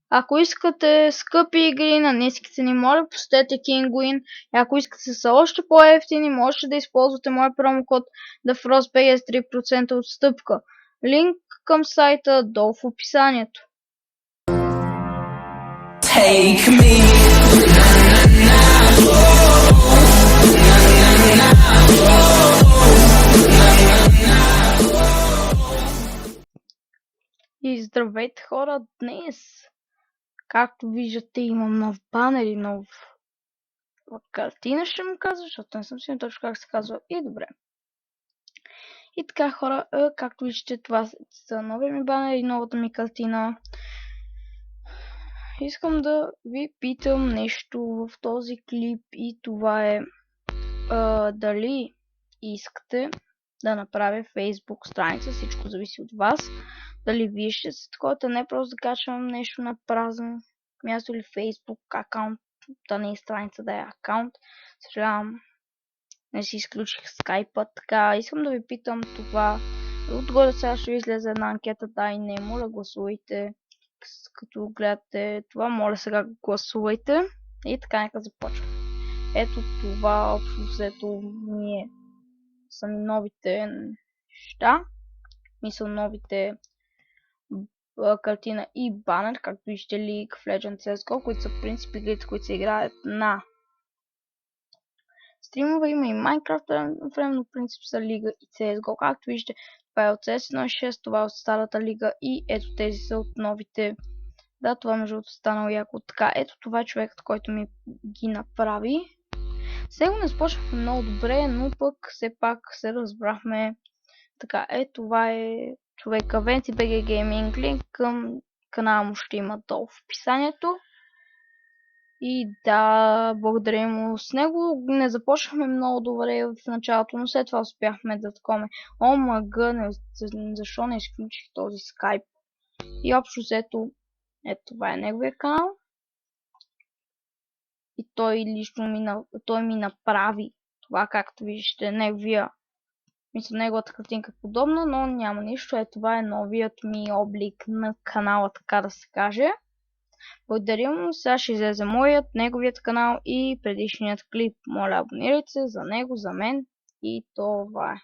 Ако искате скъпи игри на ниски цени, моля посетете Kinguin. И ако искате са още по-евтини, можете да използвате моя промокод TheFrostBG с 3% отстъпка. Линк към сайта долу в описанието. Take me. И здравейте хора, днес, както виждате, имам нов банер и нов картина, ще му казва, защото не съм сигурен точно как се казва. И добре. И така хора, както виждате, това са новия ми банер и новата ми картина. Искам да ви питам нещо в този клип и това е дали искате да направя Facebook страница, всичко зависи от вас. Дали вие ще сте такова, не просто да качвам нещо на празно място или Facebook акаунт, да не е страница, да е акаунт. Съжалявам, не си изключих скайпа, така искам да ви питам това. Отгоре сега ще ви излезе една анкета, да и не, моля гласувайте. Като гледате това, моля сега гласувайте. И така, нека започвам. Ето това общо взето са новите неща. Мисля новите картина и банер, както виждате League of Legends CSGO, които са в принцип игрите, които се играят на стримове. Има и Minecraft, временно принцип са Лига и CSGO. Както виждате, това е от CS 1.6, това е от старата лига и ето тези са от новите. Да, това между другото станало яко така. Ето това е човекът, който ми ги направи. С него не започнахме много добре, но пък все пак се разбрахме. Така, това е човека VentiBG Gaming, линк към канала му ще има долу в описанието. И да, благодаря му. С него не започнахме много добре в началото, но след това успяхме да такоме. ОМГ, защо не изключих този скайп? И общо взето, това е неговия канал. И той лично ми направи това, както виждате, неговата картинка е подобна, но няма нищо. Това е новият ми облик на канала, така да се каже. Благодаря му, сега ще излезе неговият канал и предишният клип. Моля, абонирайте се за него, за мен и това е.